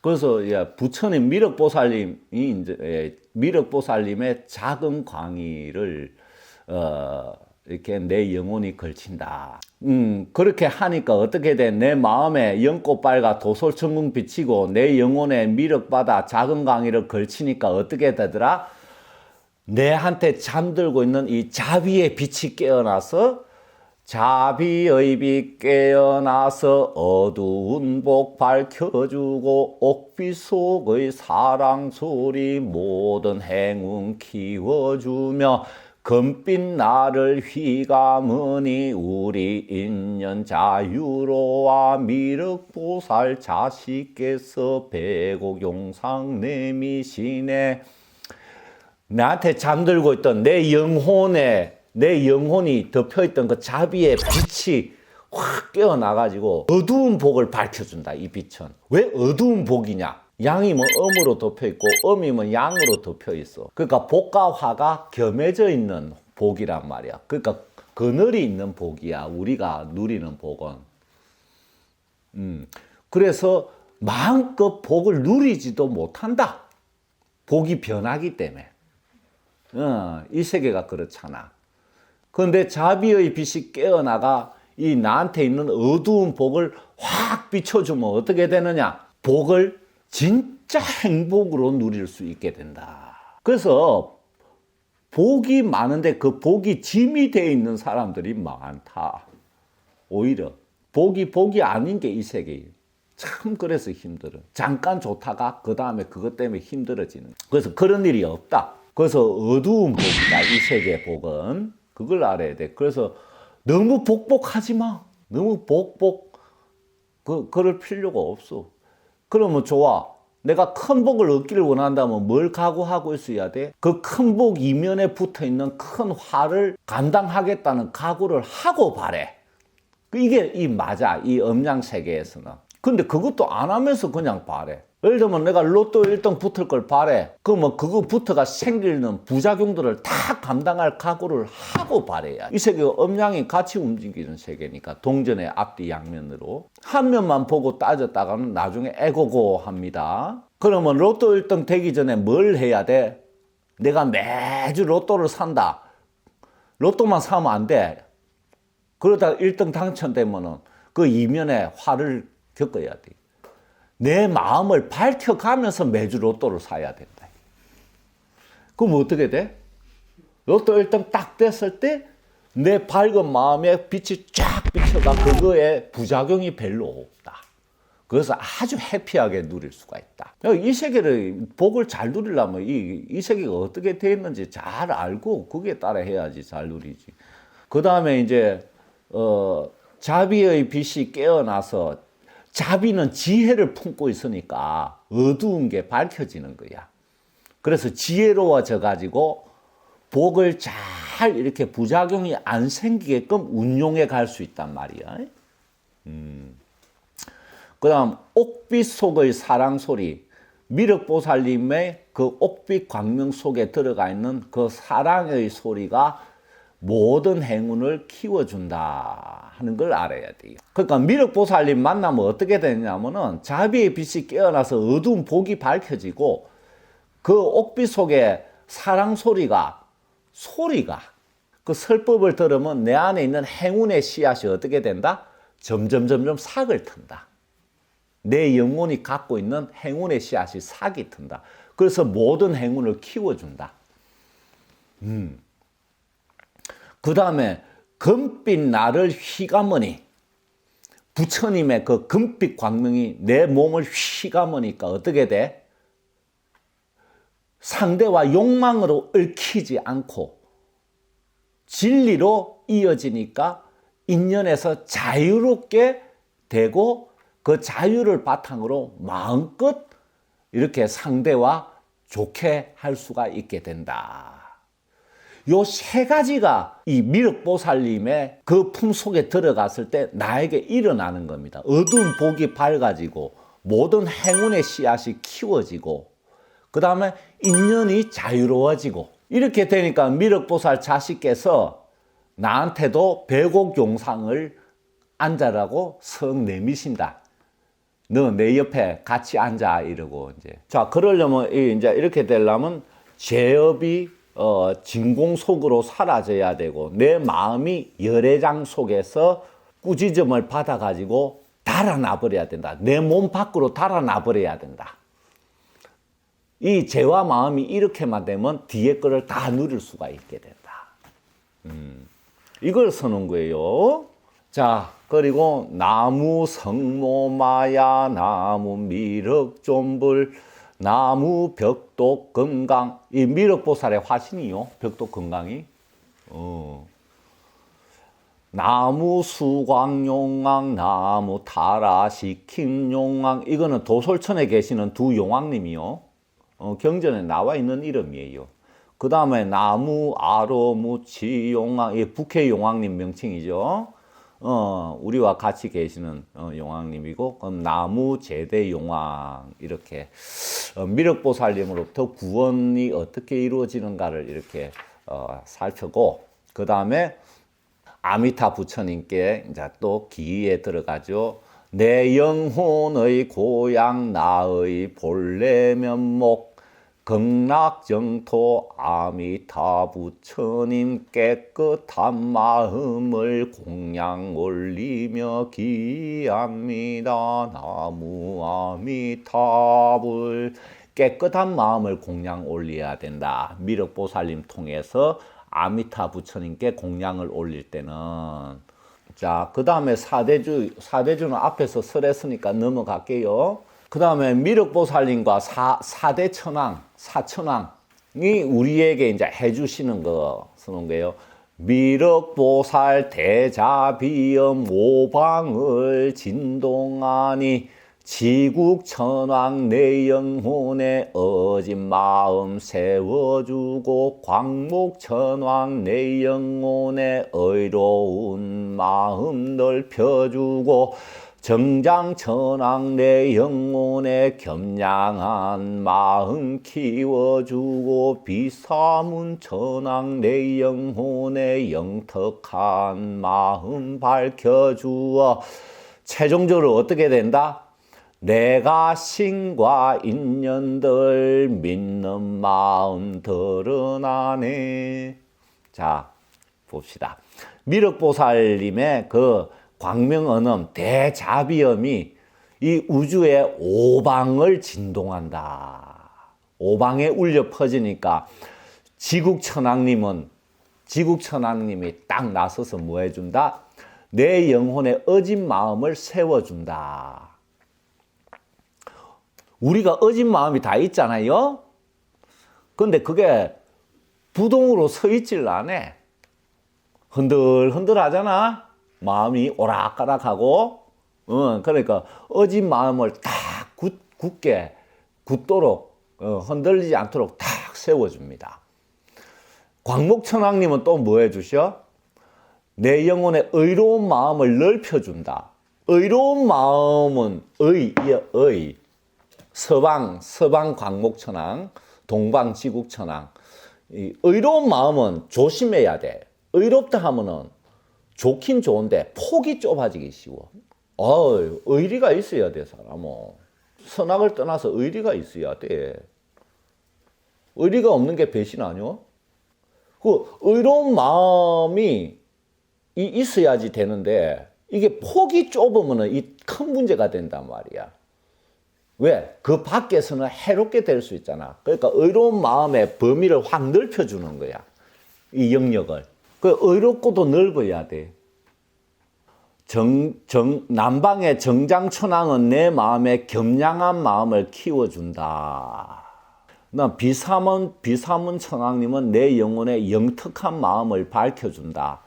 그래서 부처님 미륵보살님이 이제 미륵보살님의 작은 광의를 이렇게 내 영혼이 걸친다. 그렇게 하니까 어떻게 돼? 내 마음에 연꽃발과 도솔천궁 비치고 내 영혼에 미륵바다 작은 광의를 걸치니까 어떻게 되더라? 내한테 잠들고 있는 이 자비의 빛이 깨어나서 자비의 빛 깨어나서 어두운 복 밝혀주고 옥빛 속의 사랑 소리 모든 행운 키워주며 금빛 나를 휘감으니 우리 인연 자유로와 미륵보살 자식께서 백옥용상 내미시네. 나한테 잠들고 있던 내 영혼이 덮여있던 그 자비의 빛이 확 깨어나가지고 어두운 복을 밝혀준다. 이 빛은. 왜 어두운 복이냐? 양이면 음으로 덮여있고 음이면 양으로 덮여있어. 그러니까 복과 화가 겸해져 있는 복이란 말이야. 그러니까 그늘이 있는 복이야. 우리가 누리는 복은. 그래서 마음껏 복을 누리지도 못한다. 복이 변하기 때문에. 이 세계가 그렇잖아. 그런데 자비의 빛이 깨어나가 이 나한테 있는 어두운 복을 확 비춰주면 어떻게 되느냐? 복을 진짜 행복으로 누릴 수 있게 된다. 그래서 복이 많은데 그 복이 짐이 되어 있는 사람들이 많다. 오히려 복이 아닌 게 이 세계예요. 참 그래서 힘들어. 잠깐 좋다가 그 다음에 그것 때문에 힘들어지는. 그래서 그런 일이 없다. 그래서 어두운 복이다. 이 세계의 복은. 그걸 알아야 돼. 그래서 너무 복복하지 마. 너무 그럴 필요가 없어. 그러면 좋아. 내가 큰 복을 얻기를 원한다면 뭘 각오하고 있어야 돼? 그 큰 복 이면에 붙어 있는 큰 화를 감당하겠다는 각오를 하고 바래. 이게 맞아. 이 음양 세계에서는. 근데 그것도 안 하면서 그냥 바래. 예를 들면 내가 로또 1등 붙을 걸 바래. 그러면 그거부터가 생기는 부작용들을 다 감당할 각오를 하고 바래야. 이 세계가 음양이 같이 움직이는 세계니까 동전의 앞뒤 양면으로. 한 면만 보고 따졌다가는 나중에 에고고 합니다. 그러면 로또 1등 되기 전에 뭘 해야 돼? 내가 매주 로또를 산다. 로또만 사면 안 돼. 그러다가 1등 당첨되면은 그 이면에 화를 겪어야 돼. 내 마음을 밝혀가면서 매주 로또를 사야 된다. 그럼 어떻게 돼? 로또 1등 딱 됐을 때 내 밝은 마음에 빛이 쫙 비쳐가 그거에 부작용이 별로 없다. 그래서 아주 해피하게 누릴 수가 있다. 이 세계를 복을 잘 누리려면 이 세계가 어떻게 되어 있는지 잘 알고 거기에 따라 해야지 잘 누리지. 그 다음에 이제 자비의 빛이 깨어나서 자비는 지혜를 품고 있으니까 어두운 게 밝혀지는 거야. 그래서 지혜로워져 가지고 복을 잘 이렇게 부작용이 안 생기게끔 운용해 갈 수 있단 말이야. 그 다음 옥빛 속의 사랑 소리. 미륵보살님의 그 옥빛 광명 속에 들어가 있는 그 사랑의 소리가 모든 행운을 키워준다 하는 걸 알아야 돼요. 그러니까 미륵보살님 만나면 어떻게 되냐면은 자비의 빛이 깨어나서 어두운 복이 밝혀지고 그 옥빛 속에 사랑 소리가 그 설법을 들으면 내 안에 있는 행운의 씨앗이 어떻게 된다? 점점 싹을 튼다. 내 영혼이 갖고 있는 행운의 씨앗이 싹이 튼다. 그래서 모든 행운을 키워준다. 그 다음에 금빛 나를 휘감으니 부처님의 그 금빛 광명이 내 몸을 휘감으니까 어떻게 돼? 상대와 욕망으로 얽히지 않고 진리로 이어지니까 인연에서 자유롭게 되고 그 자유를 바탕으로 마음껏 이렇게 상대와 좋게 할 수가 있게 된다. 요 세 가지가 이 미륵보살님의 그 품속에 들어갔을 때 나에게 일어나는 겁니다. 어두운 복이 밝아지고 모든 행운의 씨앗이 키워지고 그 다음에 인연이 자유로워지고 이렇게 되니까 미륵보살 자식께서 나한테도 백옥용상을 앉아라고 성 내미신다. 너 내 옆에 같이 앉아 이러고 이제. 자, 그러려면 이제 이렇게 되려면 죄업이 진공 속으로 사라져야 되고 내 마음이 열애장 속에서 꾸짖음을 받아가지고 달아나 버려야 된다. 내 몸 밖으로 달아나 버려야 된다. 이 죄와 마음이 이렇게만 되면 뒤에 거를 다 누릴 수가 있게 된다. 이걸 쓰는 거예요. 자, 그리고 나무 성모마야, 나무 미륵존불, 나무 벽독금강. 이 미륵보살의 화신이요. 벽독금강이. 나무 수광용왕, 나무 타라시킴용왕. 이거는 도솔천에 계시는 두 용왕님이요. 경전에 나와 있는 이름이에요. 그 다음에 나무 아로무치용왕, 이 북해 용왕님 명칭이죠. 우리와 같이 계시는 용왕님이고, 나무 제대 용왕, 이렇게 미륵보살님으로부터 구원이 어떻게 이루어지는가를 이렇게 살펴고, 그 다음에 아미타 부처님께 이제 또 기에 들어가죠. 내 영혼의 고향 나의 본래 면목 극락정토 아미타 부처님 깨끗한 마음을 공양 올리며 기합니다. 나무 아미타불. 깨끗한 마음을 공양 올려야 된다. 미륵보살님 통해서 아미타 부처님께 공양을 올릴 때는. 자, 그 다음에 사대주는 앞에서 설했으니까 넘어갈게요. 그 다음에 미륵보살님과 사천왕이 우리에게 이제 해주시는 거 쓰는 거예요. 미륵보살 대자비엄 오방을 진동하니 지국천왕 내 영혼의 어진 마음 세워주고 광목천왕 내 영혼의 의로운 마음 넓혀주고 정장천왕 내 영혼의 겸양한 마음 키워주고 비사문천왕 내 영혼의 영특한 마음 밝혀주어 최종적으로 어떻게 된다? 내가 신과 인연들 믿는 마음 드러나네. 자, 봅시다. 미륵보살님의 그 광명언음 대자비엄이 이 우주의 오방을 진동한다. 오방에 울려 퍼지니까 지국천왕님이 딱 나서서 뭐 해준다? 내 영혼의 어진 마음을 세워준다. 우리가 어진 마음이 다 있잖아요. 근데 그게 부동으로 서 있질 않아. 흔들흔들 하잖아. 마음이 오락가락하고. 그러니까 어진 마음을 딱 굳도록 흔들리지 않도록 딱 세워줍니다. 광목천왕님은 또 뭐 해주셔? 내 영혼의 의로운 마음을 넓혀준다. 의로운 마음은 서방 광목천왕, 동방 지국천왕. 이 의로운 마음은 조심해야 돼. 의롭다 하면은 좋긴 좋은데 폭이 좁아지기 쉬워. 의리가 있어야 돼, 사람은. 선악을 떠나서 의리가 있어야 돼. 의리가 없는 게 배신 아니요? 그 의로운 마음이 있어야지 되는데 이게 폭이 좁으면 이 큰 문제가 된단 말이야. 왜? 그 밖에서는 해롭게 될 수 있잖아. 그러니까 의로운 마음의 범위를 확 넓혀주는 거야. 이 영역을. 그 의롭고도 넓어야 돼. 남방의 정장천왕은 내 마음에 겸양한 마음을 키워준다. 비사문 천왕님은 내 영혼의 영특한 마음을 밝혀준다.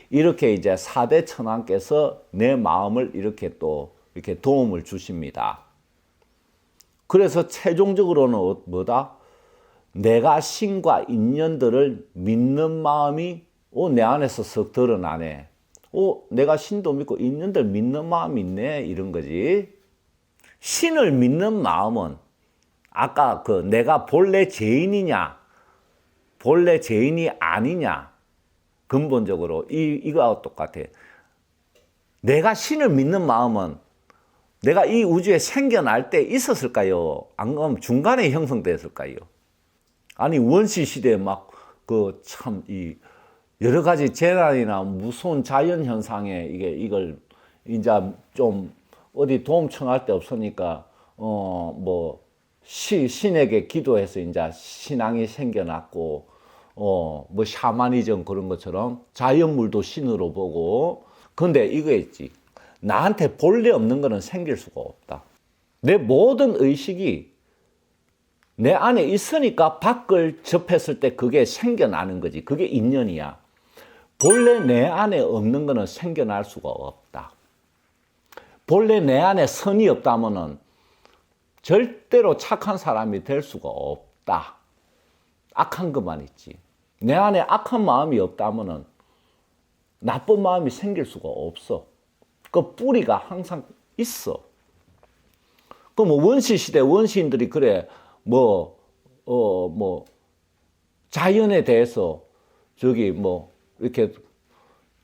이렇게 이제 4대 천왕께서 내 마음을 이렇게 또 이렇게 도움을 주십니다. 그래서 최종적으로는 뭐다? 내가 신과 인연들을 믿는 마음이 내 안에서 썩 드러나네. 내가 신도 믿고 인연들 믿는 마음이 있네. 이런 거지. 신을 믿는 마음은 아까 내가 본래 죄인이냐, 본래 죄인이 아니냐, 근본적으로 이거하고 똑같아. 내가 신을 믿는 마음은 내가 이 우주에 생겨날 때 있었을까요? 안 그러면 중간에 형성됐을까요? 아니 원시 시대에 막 그 참 이 여러 가지 재난이나 무서운 자연 현상에 이걸 이제 좀 어디 도움 청할 데 없으니까 뭐 신에게 기도해서 이제 신앙이 생겨났고 뭐 샤머니즘 그런 것처럼 자연물도 신으로 보고. 근데 이거 있지. 나한테 본래 없는 거는 생길 수가 없다. 내 모든 의식이 내 안에 있으니까 밖을 접했을 때 그게 생겨나는 거지. 그게 인연이야. 본래 내 안에 없는 거는 생겨날 수가 없다. 본래 내 안에 선이 없다면은 절대로 착한 사람이 될 수가 없다. 악한 것만 있지. 내 안에 악한 마음이 없다면은 나쁜 마음이 생길 수가 없어. 그 뿌리가 항상 있어. 그럼 원시 시대 원시인들이 그래 뭐 자연에 대해서 저기 뭐 이렇게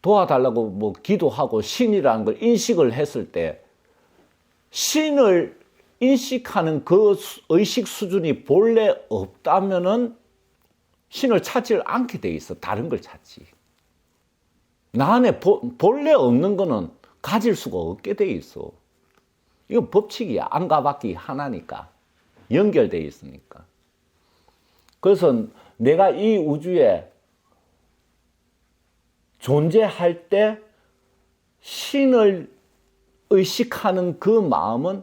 도와달라고 뭐 기도하고 신이라는 걸 인식을 했을 때 신을 인식하는 그 의식 수준이 본래 없다면은 신을 찾지 않게 돼 있어. 다른 걸 찾지. 나 안에 본래 없는 거는 가질 수가 없게 돼 있어. 이건 법칙이야. 안과 밖이 하나니까. 연결돼 있으니까. 그래서 내가 이 우주에 존재할 때 신을 의식하는 그 마음은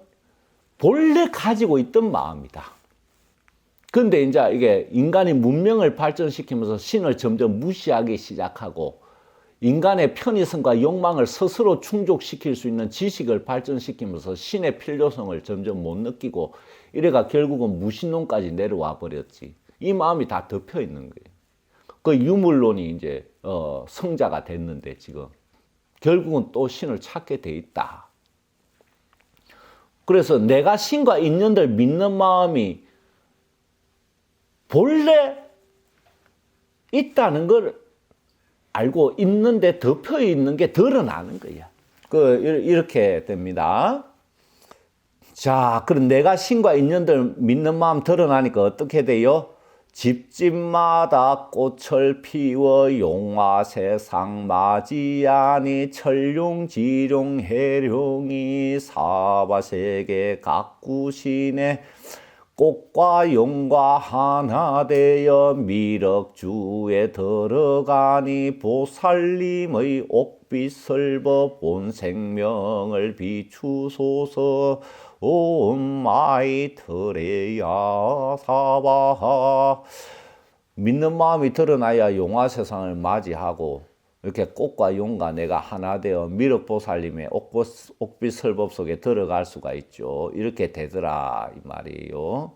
본래 가지고 있던 마음이다. 근데 이제 이게 인간이 문명을 발전시키면서 신을 점점 무시하기 시작하고 인간의 편의성과 욕망을 스스로 충족시킬 수 있는 지식을 발전시키면서 신의 필요성을 점점 못 느끼고 이래가 결국은 무신론까지 내려와 버렸지. 이 마음이 다 덮여 있는 거예요. 그 유물론이 이제 성자가 됐는데 지금 결국은 또 신을 찾게 돼 있다. 그래서 내가 신과 인연들 믿는 마음이 본래 있다는 걸 알고 있는데 덮여 있는 게 드러나는 거야. 이렇게 됩니다. 자, 그럼 내가 신과 인연들 믿는 마음 드러나니까 어떻게 돼요? 집집마다 꽃을 피워 용화 세상 맞이하니 철룡지룡 해룡이 사바세계 가꾸시네 꽃과 용과 하나 되어 미륵주에 들어가니 보살님의 옥빛을 본 생명을 비추소서 옴마이트레야 사바하. 믿는 마음이 드러나야 용화 세상을 맞이하고 이렇게 꽃과 용과 내가 하나 되어 미륵보살님의 옥빛 설법 속에 들어갈 수가 있죠. 이렇게 되더라 이 말이에요.